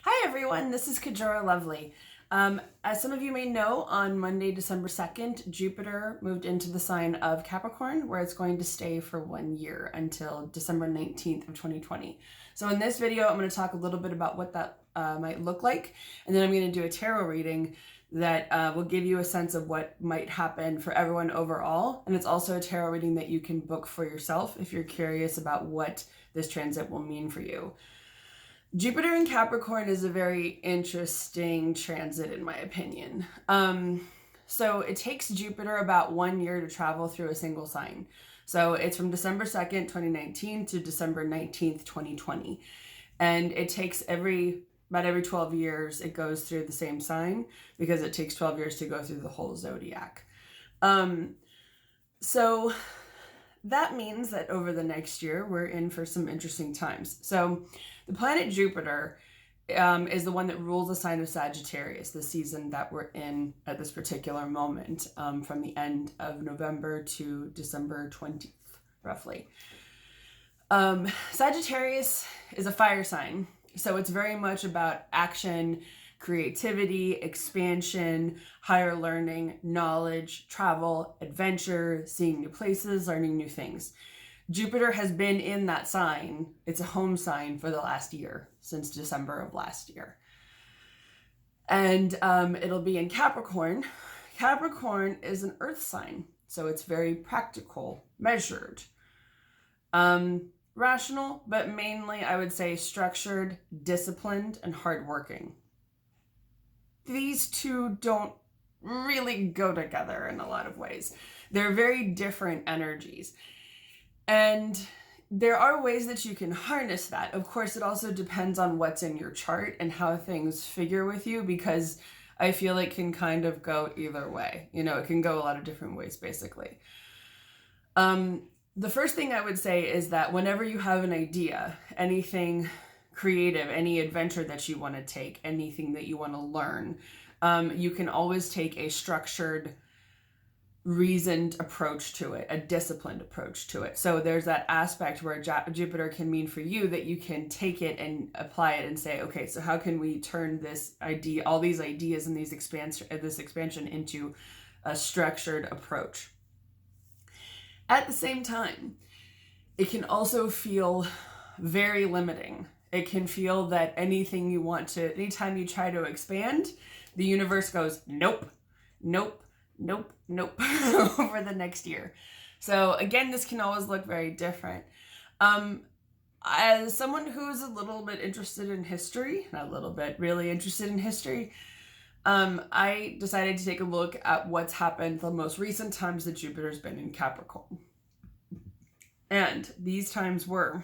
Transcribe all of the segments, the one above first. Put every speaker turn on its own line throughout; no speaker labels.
Hi everyone, this is Kajora Lovely. As some of you may know, on Monday, December 2nd, Jupiter moved into the sign of Capricorn, where it's going to stay for 1 year until December 19th of 2020. So in this video, I'm going to talk a little bit about what that might look like, and then I'm going to do a tarot reading that will give you a sense of what might happen for everyone overall. And it's also a tarot reading that you can book for yourself if you're curious about what this transit will mean for you. Jupiter in Capricorn is a very interesting transit in my opinion. So it takes Jupiter about 1 year to travel through a single sign. So it's from December 2nd, 2019 to December 19th, 2020. And it takes about every 12 years, it goes through the same sign because it takes 12 years to go through the whole zodiac. So that means that over the next year, we're in for some interesting times. So the planet Jupiter is the one that rules the sign of Sagittarius, the season that we're in at this particular moment, from the end of November to December 20th, roughly. Sagittarius is a fire sign, so it's very much about action, creativity, expansion, higher learning, knowledge, travel, adventure, seeing new places, learning new things. Jupiter has been in that sign. It's a home sign for the last year, since December of last year. And it'll be in Capricorn. Capricorn is an earth sign, so it's very practical, measured, rational, but mainly I would say structured, disciplined, and hardworking. These two don't really go together in a lot of ways. They're very different energies. And there are ways that you can harness that. Of course, it also depends on what's in your chart and how things figure with you, because I feel it can kind of go either way. You know, it can go a lot of different ways, basically. The first thing I would say is that whenever you have an idea, anything creative, any adventure that you want to take, anything that you want to learn, you can always take a structured, reasoned approach to it, a disciplined approach to it. So there's that aspect where Jupiter can mean for you that you can take it and apply it and say, okay, so how can we turn this idea, all these ideas and this expansion into a structured approach? At the same time, it can also feel very limiting. It can feel that anytime you try to expand, the universe goes, nope, nope, nope, nope, over the next year. So again, this can always look very different. As someone who's a little bit interested in history, not a little bit, really interested in history, I decided to take a look at what's happened the most recent times that Jupiter's been in Capricorn. And these times were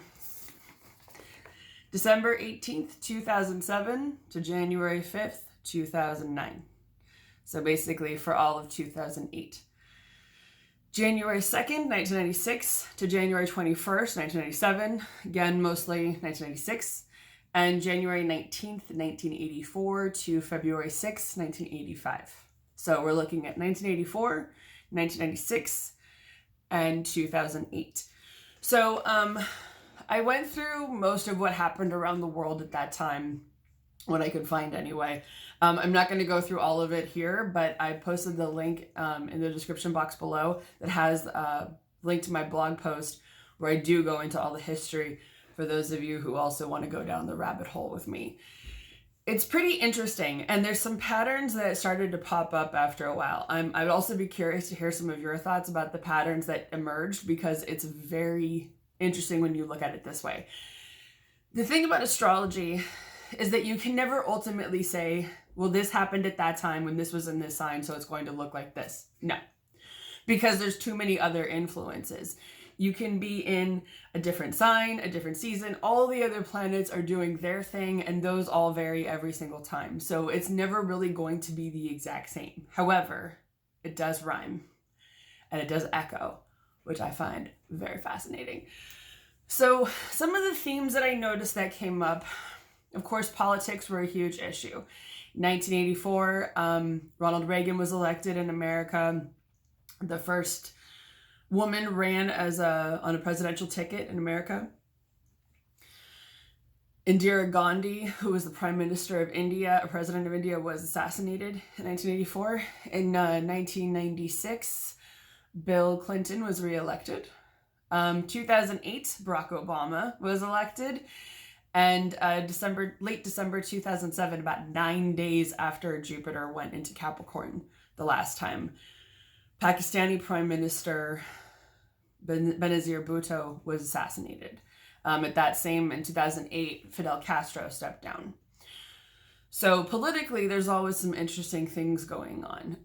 December 18th, 2007 to January 5th, 2009. So basically for all of 2008. January 2nd, 1996 to January 21st, 1997. Again, mostly 1996. And January 19th, 1984 to February 6th, 1985. So we're looking at 1984, 1996, and 2008. So I went through most of what happened around the world at that time, what I could find anyway. I'm not going to go through all of it here, but I posted the link in the description box below that has a link to my blog post where I do go into all the history for those of you who also want to go down the rabbit hole with me. It's pretty interesting, and there's some patterns that started to pop up after a while. I'd also be curious to hear some of your thoughts about the patterns that emerged, because it's very interesting when you look at it this way. The thing about astrology is that you can never ultimately say, well, this happened at that time when this was in this sign, so it's going to look like this. No, because there's too many other influences. You can be in a different sign, a different season. All the other planets are doing their thing, and those all vary every single time. So it's never really going to be the exact same. However, it does rhyme and it does echo, which I find very fascinating. So some of the themes that I noticed that came up, of course, politics were a huge issue. 1984, Ronald Reagan was elected in America. The first woman ran on a presidential ticket in America. Indira Gandhi, who was the Prime Minister of India, President of India, was assassinated in 1984. In 1996, Bill Clinton was reelected. 2008, Barack Obama was elected. And late December 2007, about 9 days after Jupiter went into Capricorn the last time, Pakistani Prime Minister Benazir Bhutto was assassinated. In 2008, Fidel Castro stepped down. So politically, there's always some interesting things going on.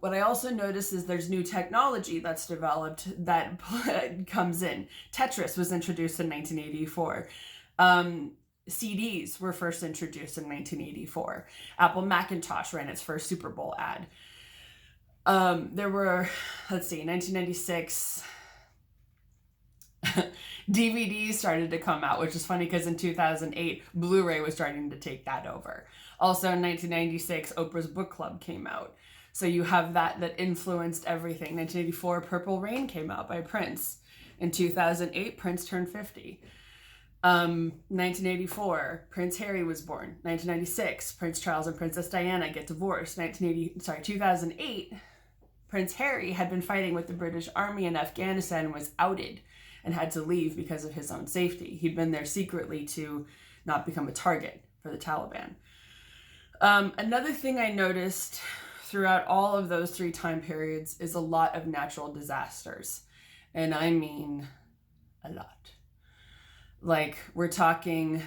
What I also noticed is there's new technology that's developed that comes in. Tetris was introduced in 1984. CDs were first introduced in 1984. Apple Macintosh ran its first Super Bowl ad. There were, 1996... DVDs started to come out, which is funny because in 2008, Blu-ray was starting to take that over. Also in 1996, Oprah's Book Club came out. So you have that influenced everything. 1984, Purple Rain came out by Prince. In 2008, Prince turned 50. 1984, Prince Harry was born. 1996, Prince Charles and Princess Diana get divorced. 2008, Prince Harry had been fighting with the British Army in Afghanistan and was outed and had to leave because of his own safety. He'd been there secretly to not become a target for the Taliban. Another thing I noticed throughout all of those 3 time periods is a lot of natural disasters. And I mean a lot. Like, we're talking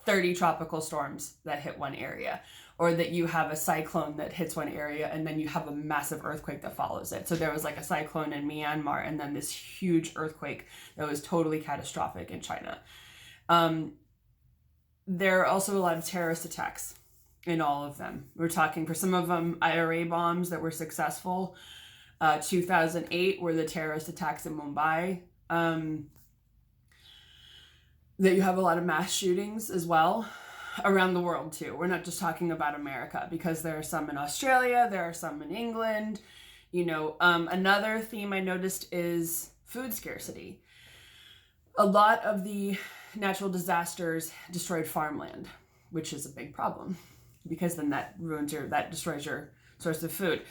30 tropical storms that hit one area, or that you have a cyclone that hits one area and then you have a massive earthquake that follows it. So there was like a cyclone in Myanmar and then this huge earthquake that was totally catastrophic in China. There are also a lot of terrorist attacks in all of them. We're talking, for some of them, IRA bombs that were successful. 2008 were the terrorist attacks in Mumbai. That you have a lot of mass shootings as well. Around the world too. We're not just talking about America, because there are some in Australia, there are some in England. Another theme I noticed is food scarcity. A lot of the natural disasters destroyed farmland, which is a big problem, because then that destroys your source of food.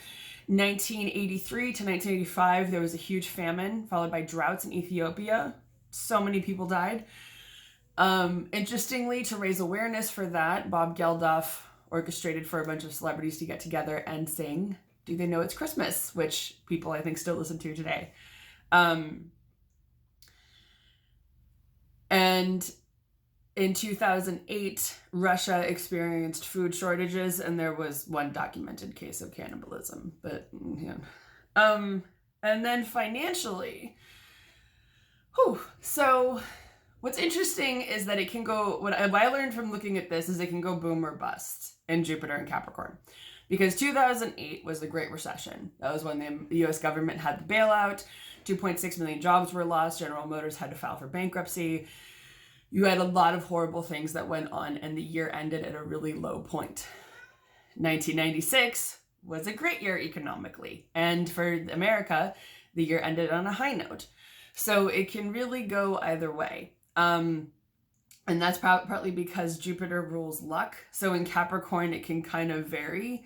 1983 to 1985, there was a huge famine followed by droughts in Ethiopia. So many people died. Interestingly, to raise awareness for that, Bob Geldof orchestrated for a bunch of celebrities to get together and sing "Do They Know It's Christmas," which people I think still listen to today. And in 2008, Russia experienced food shortages, and there was one documented case of cannibalism. But and then financially, so what's interesting is that it can go, what I learned from looking at this is it can go boom or bust in Jupiter and Capricorn. Because 2008 was the Great Recession. That was when the US government had the bailout, 2.6 million jobs were lost, General Motors had to file for bankruptcy. You had a lot of horrible things that went on, and the year ended at a really low point. 1996 was a great year economically, and for America, the year ended on a high note. So it can really go either way. And that's partly because Jupiter rules luck. So in Capricorn, it can kind of vary.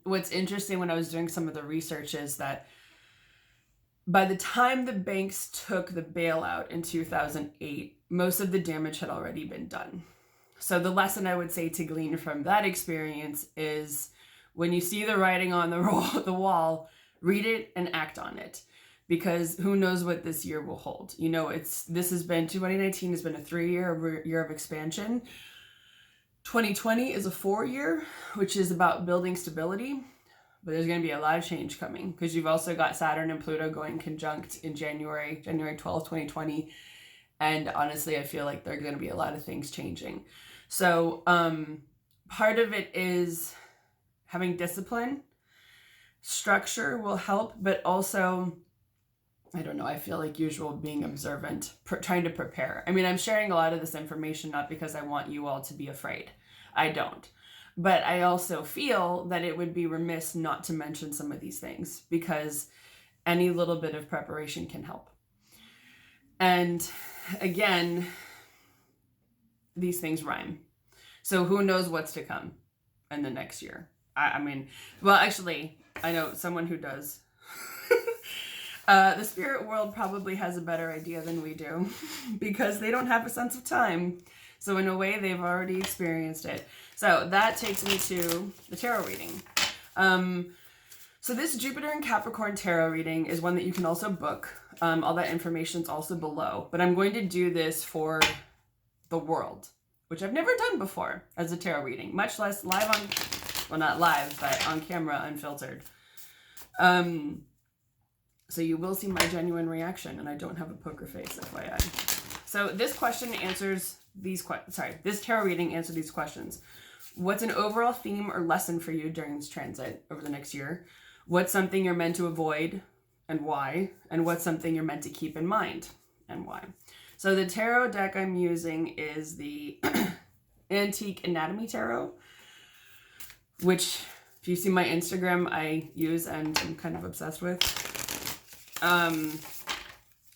What's interesting when I was doing some of the research is that by the time the banks took the bailout in 2008, most of the damage had already been done. So the lesson I would say to glean from that experience is, when you see the writing on the wall, read it and act on it. Because who knows what this year will hold. 2019 has been a 3-year of expansion. 2020 is a 4-year, which is about building stability. But there's going to be a lot of change coming, because you've also got Saturn and Pluto going conjunct in January 12th, 2020. And honestly, I feel like there are going to be a lot of things changing. So part of it is having discipline. Structure will help, but also, I don't know, I feel like usual, being observant, trying to prepare. I mean, I'm sharing a lot of this information not because I want you all to be afraid. I don't. But I also feel that it would be remiss not to mention some of these things, because any little bit of preparation can help. And again, these things rhyme. So who knows what's to come in the next year? I mean, well, actually, I know someone who does. The spirit world probably has a better idea than we do because they don't have a sense of time. So in a way, they've already experienced it. So that takes me to the tarot reading. So this Jupiter and Capricorn tarot reading is one that you can also book. All that information is also below. But I'm going to do this for the world, which I've never done before as a tarot reading, much less live on, well, not live, but on camera, unfiltered. So you will see my genuine reaction, and I don't have a poker face, FYI. So this question answers these this tarot reading answers these questions. What's an overall theme or lesson for you during this transit over the next year? What's something you're meant to avoid and why? And what's something you're meant to keep in mind and why? So the tarot deck I'm using is the Antique Anatomy Tarot, which if you see my Instagram, I use and I'm kind of obsessed with.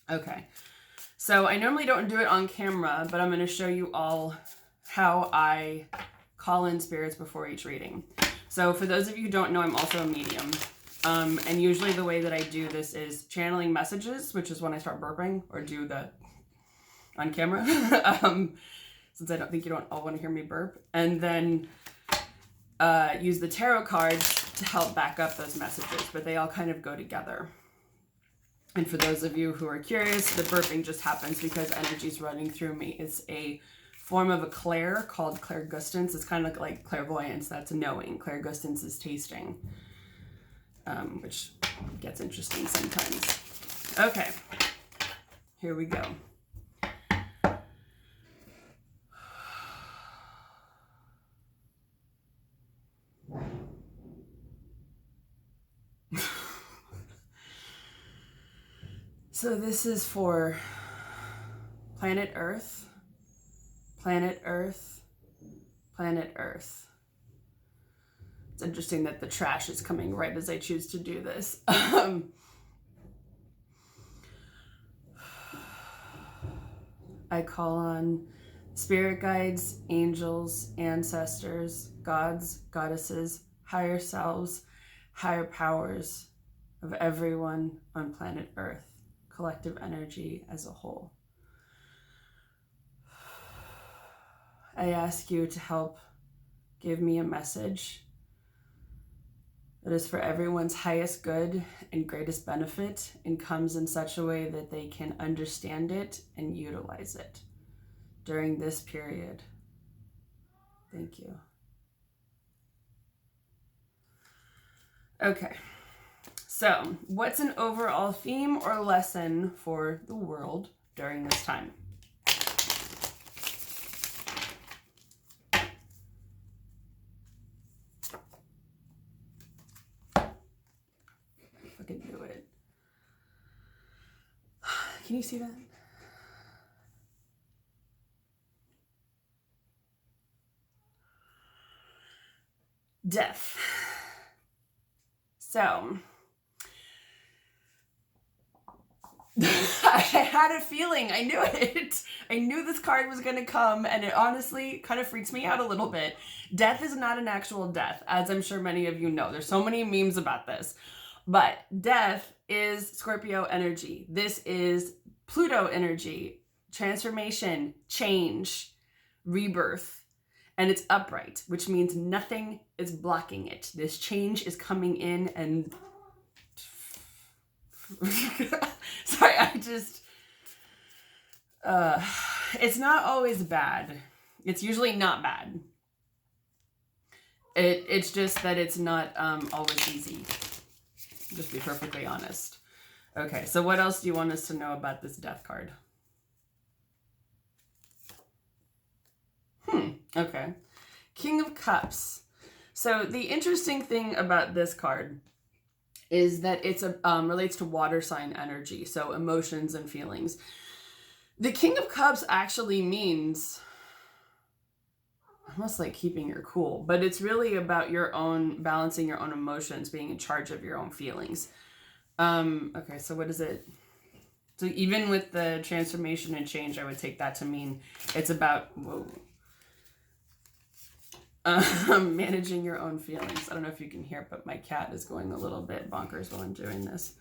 Okay. So I normally don't do it on camera, but I'm going to show you all how I call in spirits before each reading. So for those of you who don't know, I'm also a medium. And usually the way that I do this is channeling messages, which is when I start burping or do the on camera. Since I don't think you don't all want to hear me burp. And then use the tarot cards to help back up those messages, but they all kind of go together. And for those of you who are curious, the burping just happens because energy's running through me. It's a form of a clair called clairgustance. It's kind of like clairvoyance. That's knowing. Clairgustance is tasting, which gets interesting sometimes. Okay, here we go. So this is for planet Earth, planet Earth, planet Earth. It's interesting that the trash is coming right as I choose to do this. I call on spirit guides, angels, ancestors, gods, goddesses, higher selves, higher powers of everyone on planet Earth. Collective energy as a whole. I ask you to help give me a message that is for everyone's highest good and greatest benefit and comes in such a way that they can understand it and utilize it during this period. Thank you. Okay. So, what's an overall theme or lesson for the world during this time? Fucking do it. Can you see that? Death. So, I had a feeling. I knew it. I knew this card was going to come, and it honestly kind of freaks me out a little bit. Death is not an actual death, as I'm sure many of you know. There's so many memes about this. But death is Scorpio energy. This is Pluto energy, transformation, change, rebirth. And it's upright, which means nothing is blocking it. This change is coming in and... Sorry, it's not always bad. It's usually not bad. It's just that it's not always easy. Just be perfectly honest. Okay, so what else do you want us to know about this death card? Okay. King of Cups. So the interesting thing about this card is that it's relates to water sign energy, so emotions and feelings. The King of Cups actually means almost like keeping your cool, but it's really about your own balancing your own emotions, being in charge of your own feelings. Okay, so what is it? So even with the transformation and change, I would take that to mean it's about, managing your own feelings. I don't know if you can hear, but my cat is going a little bit bonkers while I'm doing this.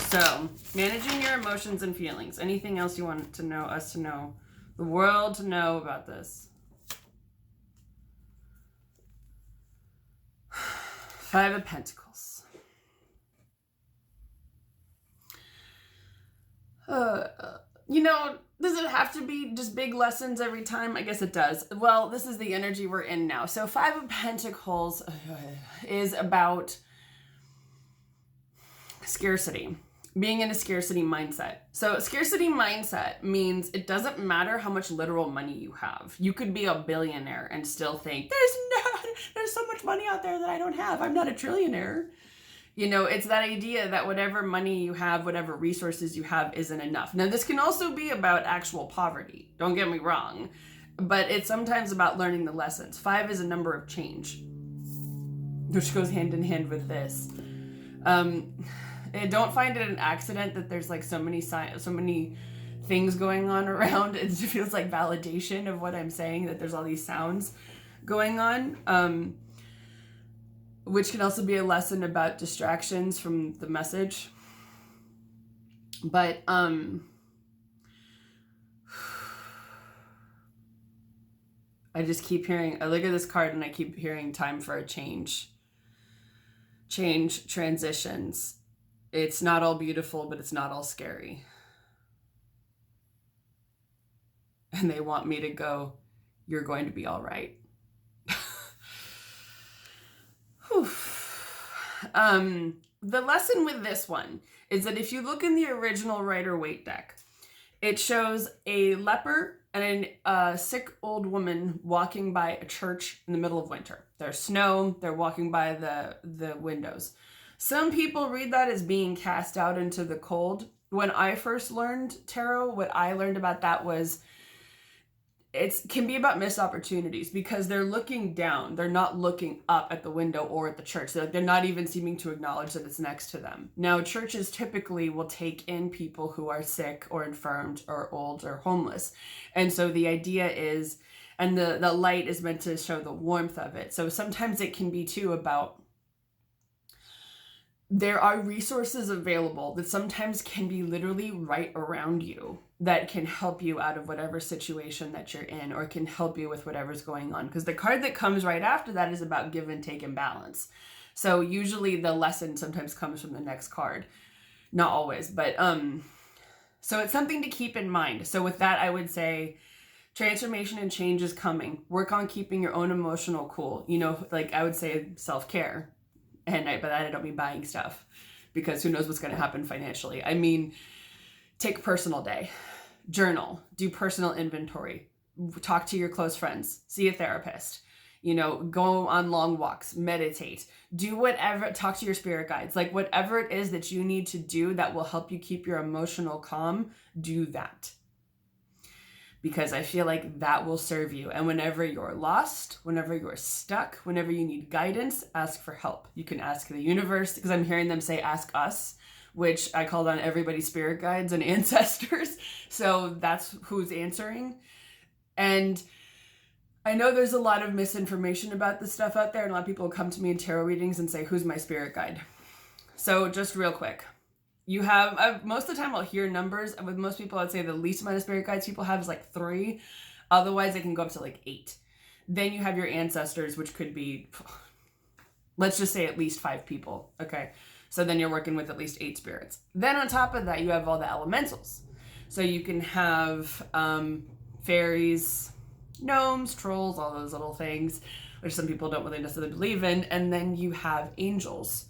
So, managing your emotions and feelings. Anything else you want to know, us to know, the world to know about this? 5 of Pentacles. You know, does it have to be just big lessons every time? I guess it does. Well, this is the energy we're in now. So 5 of Pentacles is about scarcity. Being in a scarcity mindset. So a scarcity mindset means it doesn't matter how much literal money you have. You could be a billionaire and still think, there's so much money out there that I don't have. I'm not a trillionaire. You know, it's that idea that whatever money you have, whatever resources you have isn't enough. Now, this can also be about actual poverty. Don't get me wrong. But it's sometimes about learning the lessons. 5 is a number of change, which goes hand in hand with this. Don't find it an accident that there's like so many things going on around. It feels like validation of what I'm saying, that there's all these sounds going on, which can also be a lesson about distractions from the message. But I just keep hearing, I look at this card and I keep hearing time for a change, transitions. It's not all beautiful, but it's not all scary. And they want me to go, you're going to be all right. The lesson with this one is that if you look in the original Rider-Waite deck, it shows a leper and a sick old woman walking by a church in the middle of winter. There's snow, they're walking by the windows. Some people read that as being cast out into the cold. When I first learned tarot, what I learned about that was it can be about missed opportunities because they're looking down. They're not looking up at the window or at the church. They're not even seeming to acknowledge that it's next to them. Now, churches typically will take in people who are sick or infirmed or old or homeless. And so the idea is, and the light is meant to show the warmth of it. So sometimes it can be too about there are resources available that sometimes can be literally right around you that can help you out of whatever situation that you're in or can help you with whatever's going on. Because the card that comes right after that is about give and take and balance. So usually the lesson sometimes comes from the next card. Not always, but so it's something to keep in mind. So with that, I would say transformation and change is coming. Work on keeping your own emotional cool. You know, like I would say self-care. And by that, I don't mean buying stuff because who knows what's going to happen financially. I mean, take a personal day, journal, do personal inventory, talk to your close friends, see a therapist, you know, go on long walks, meditate, do whatever, talk to your spirit guides, like whatever it is that you need to do that will help you keep your emotional calm, do that. Because I feel like that will serve you. And whenever you're lost, whenever you're stuck, whenever you need guidance, ask for help. You can ask the universe, because I'm hearing them say, ask us, which I called on everybody's spirit guides and ancestors. So that's who's answering. And I know there's a lot of misinformation about this stuff out there. And a lot of people come to me in tarot readings and say, who's my spirit guide? So just real quick. You have, most of the time I'll hear numbers. With most people, I'd say the least amount of spirit guides people have is like 3. Otherwise, they can go up to like 8. Then you have your ancestors, which could be, let's just say at least 5 people. Okay. So then you're working with at least 8 spirits. Then on top of that, you have all the elementals. So you can have fairies, gnomes, trolls, all those little things, which some people don't really necessarily believe in. And then you have angels.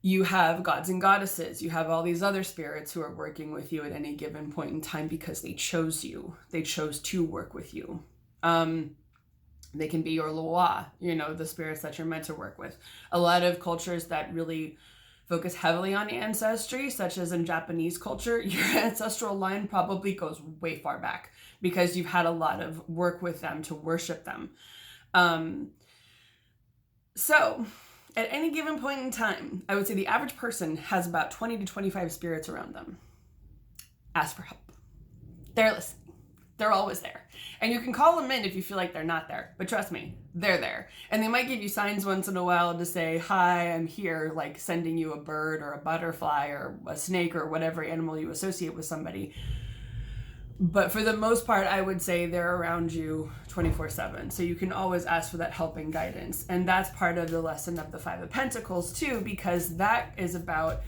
You have gods and goddesses. You have all these other spirits who are working with you at any given point in time because they chose you. They chose to work with you. They can be your loa, you know, the spirits that you're meant to work with. A lot of cultures that really focus heavily on ancestry, such as in Japanese culture, your ancestral line probably goes way far back because you've had a lot of work with them to worship them. So at any given point in time, I would say the average person has about 20 to 25 spirits around them. Ask for help. They're listening. They're always there. And you can call them in if you feel like they're not there. But trust me, they're there. And they might give you signs once in a while to say, hi, I'm here, like sending you a bird or a butterfly or a snake or whatever animal you associate with somebody. But for the most part, I would say they're around you 24/7. So you can always ask for that help and guidance. And that's part of the lesson of the Five of Pentacles too, because that is about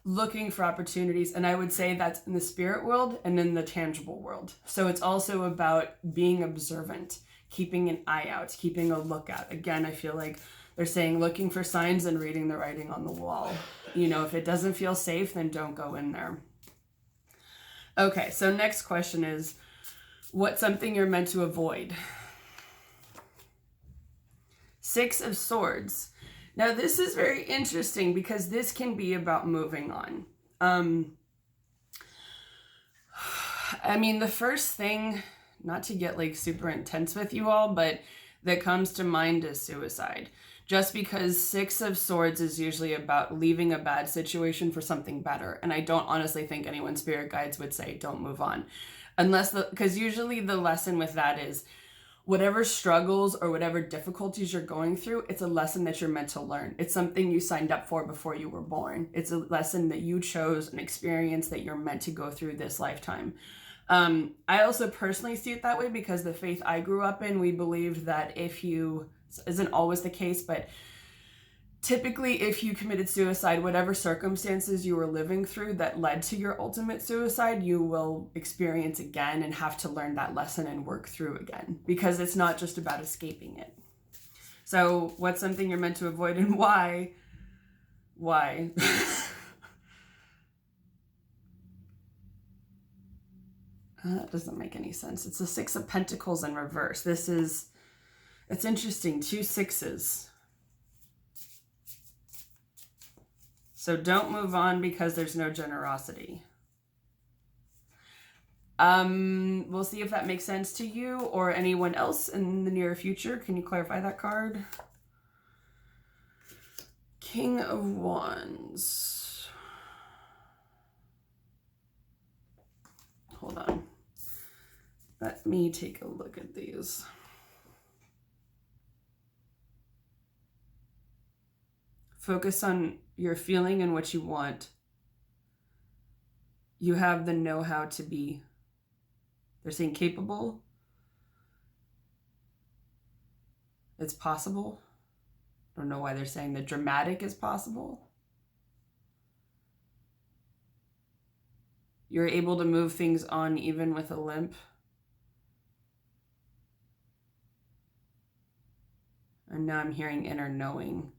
looking for opportunities. And I would say that's in the spirit world and in the tangible world. So it's also about being observant, keeping an eye out, keeping a lookout. Again, I feel like they're saying looking for signs and reading the writing on the wall. You know, if it doesn't feel safe, then don't go in there. Okay, so next question is, what's something you're meant to avoid? Six of Swords. Now, this is very interesting because this can be about moving on. I mean, the first thing, not to get like super intense with you all, but that comes to mind is suicide. Just because Six of Swords is usually about leaving a bad situation for something better. And I don't honestly think anyone's spirit guides would say don't move on. Because usually the lesson with that is whatever struggles or whatever difficulties you're going through, it's a lesson that you're meant to learn. It's something you signed up for before you were born. It's a lesson that you chose, an experience that you're meant to go through this lifetime. I also personally see it that way because the faith I grew up in, we believed that isn't always the case, but typically if you committed suicide, whatever circumstances you were living through that led to your ultimate suicide, you will experience again and have to learn that lesson and work through again, because it's not just about escaping it. So what's something you're meant to avoid and why? Why? That doesn't make any sense. It's the Six of Pentacles in reverse. It's interesting, 2 sixes. So don't move on because there's no generosity. We'll see if that makes sense to you or anyone else in the near future. Can you clarify that card? King of Wands. Hold on. Let me take a look at these. Focus on your feeling and what you want. You have the know-how to be. They're saying capable. It's possible. I don't know why they're saying the dramatic is possible. You're able to move things on even with a limp. And now I'm hearing inner knowing.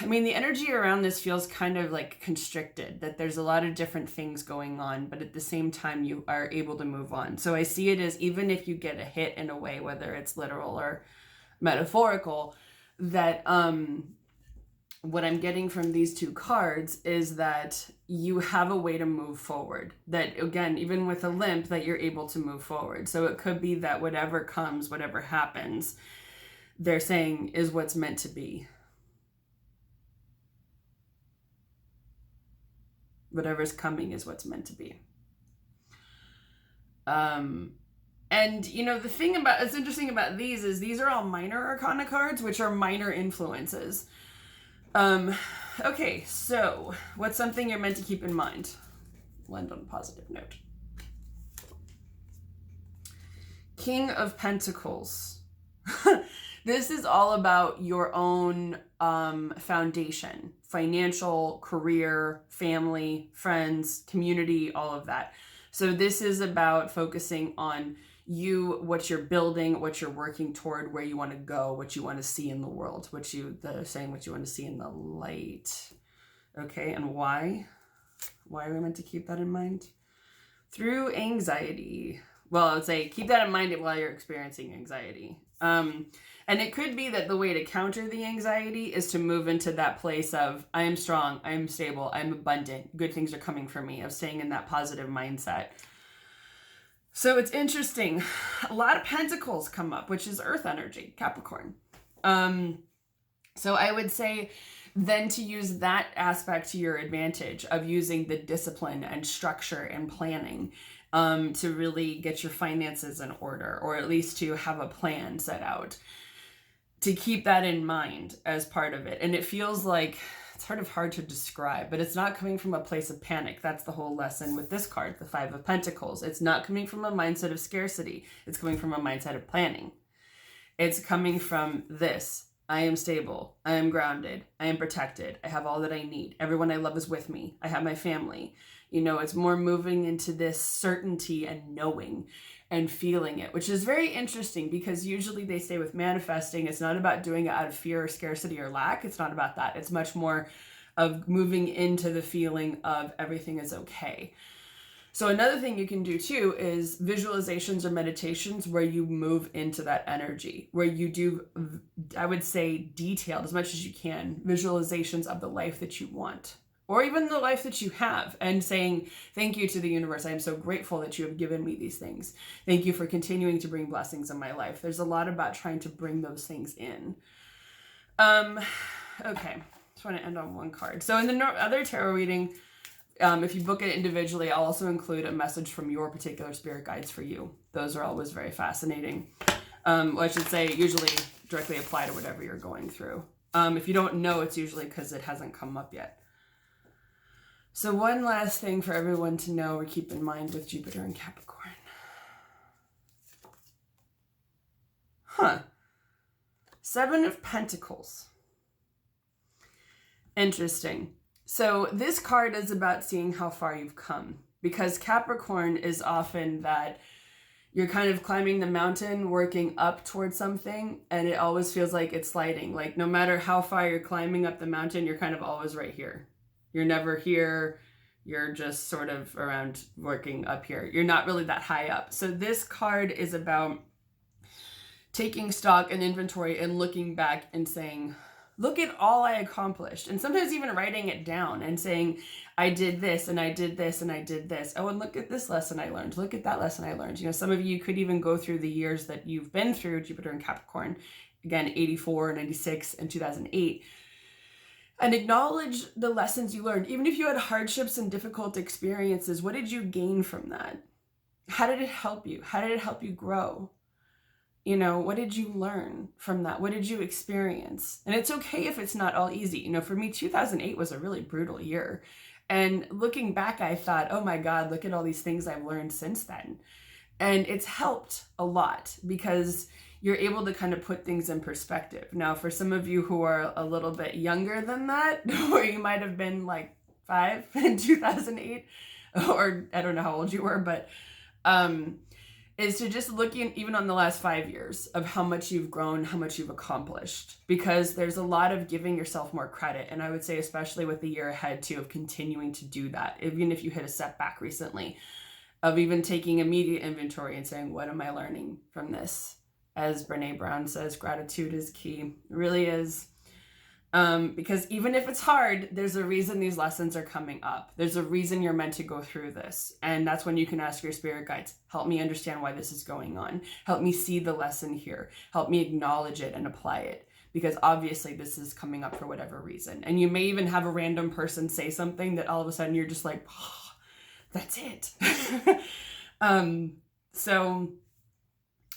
I mean, the energy around this feels kind of like constricted, that there's a lot of different things going on, but at the same time, you are able to move on. So I see it as even if you get a hit in a way, whether it's literal or metaphorical, that what I'm getting from these two cards is that you have a way to move forward. That, again, even with a limp, that you're able to move forward. So it could be that whatever comes, whatever happens, they're saying is what's meant to be. Whatever's coming is what's meant to be. And, you know, it's interesting about these is these are all minor arcana cards, which are minor influences. Okay, so what's something you're meant to keep in mind? We'll end on a positive note. King of Pentacles. This is all about your own foundation, financial, career, family, friends, community, all of that. So this is about focusing on you, what you're building, what you're working toward, where you want to go, what you want to see in the world, what you want to see in the light. Okay, and why? Why are we meant to keep that in mind? Through anxiety. Well, I would say keep that in mind while you're experiencing anxiety. And it could be that the way to counter the anxiety is to move into that place of, I am strong, I am stable, I'm abundant, good things are coming for me, of staying in that positive mindset. So it's interesting. A lot of pentacles come up, which is earth energy, Capricorn. So I would say then to use that aspect to your advantage of using the discipline and structure and planning to really get your finances in order, or at least to have a plan set out, to keep that in mind as part of it. And it feels like it's sort of hard to describe, but it's not coming from a place of panic. That's the whole lesson with this card, the Five of Pentacles. It's not coming from a mindset of scarcity. It's coming from a mindset of planning. It's coming from this. I am stable. I am grounded. I am protected. I have all that I need. Everyone I love is with me. I have my family. You know, it's more moving into this certainty and knowing and feeling it, which is very interesting because usually they say with manifesting, it's not about doing it out of fear or scarcity or lack. It's not about that. It's much more of moving into the feeling of everything is okay. So another thing you can do too is visualizations or meditations where you move into that energy, where you do, I would say, detailed as much as you can, visualizations of the life that you want, or even the life that you have, and saying, thank you to the universe. I am so grateful that you have given me these things. Thank you for continuing to bring blessings in my life. There's a lot about trying to bring those things in. Okay, just want to end on one card. So in the other tarot reading, if you book it individually, I'll also include a message from your particular spirit guides for you. Those are always very fascinating. Well, I should say usually directly apply to whatever you're going through. If you don't know, it's usually because it hasn't come up yet. So one last thing for everyone to know or keep in mind with Jupiter and Capricorn. Seven of Pentacles. Interesting. So this card is about seeing how far you've come, because Capricorn is often that you're kind of climbing the mountain, working up towards something, and it always feels like it's sliding. Like no matter how far you're climbing up the mountain, you're kind of always right here. You're never here. You're just sort of around working up here. You're not really that high up. So this card is about taking stock and inventory and looking back and saying, look at all I accomplished. And sometimes even writing it down and saying, I did this and I did this and I did this. Oh, and look at this lesson I learned. Look at that lesson I learned. You know, some of you could even go through the years that you've been through, Jupiter and Capricorn, again, 84, 96, and 2008. And acknowledge the lessons you learned. Even if you had hardships and difficult experiences, what did you gain from that? How did it help you? How did it help you grow? You know, what did you learn from that? What did you experience? And it's okay if it's not all easy. You know, for me, 2008 was a really brutal year. And looking back, I thought, oh my God, look at all these things I've learned since then. And it's helped a lot because you're able to kind of put things in perspective. Now, for some of you who are a little bit younger than that, or you might have been like 5 in 2008, or I don't know how old you were, but is to just look in, even on the last 5 years, of how much you've grown, how much you've accomplished, because there's a lot of giving yourself more credit. And I would say, especially with the year ahead too, of continuing to do that, even if you hit a setback recently, of even taking immediate inventory and saying, what am I learning from this? As Brene Brown says, gratitude is key. It really is. Because even if it's hard, there's a reason these lessons are coming up. There's a reason you're meant to go through this. And that's when you can ask your spirit guides, help me understand why this is going on. Help me see the lesson here. Help me acknowledge it and apply it. Because obviously this is coming up for whatever reason. And you may even have a random person say something that all of a sudden you're just like, oh, that's it. So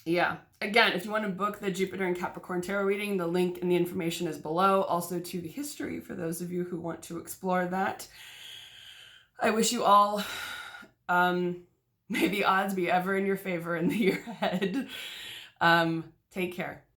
yeah, again, if you want to book the Jupiter and Capricorn tarot reading, the link and the information is below. Also to the history for those of you who want to explore that. I wish you all, may the odds be ever in your favor in the year ahead. Take care.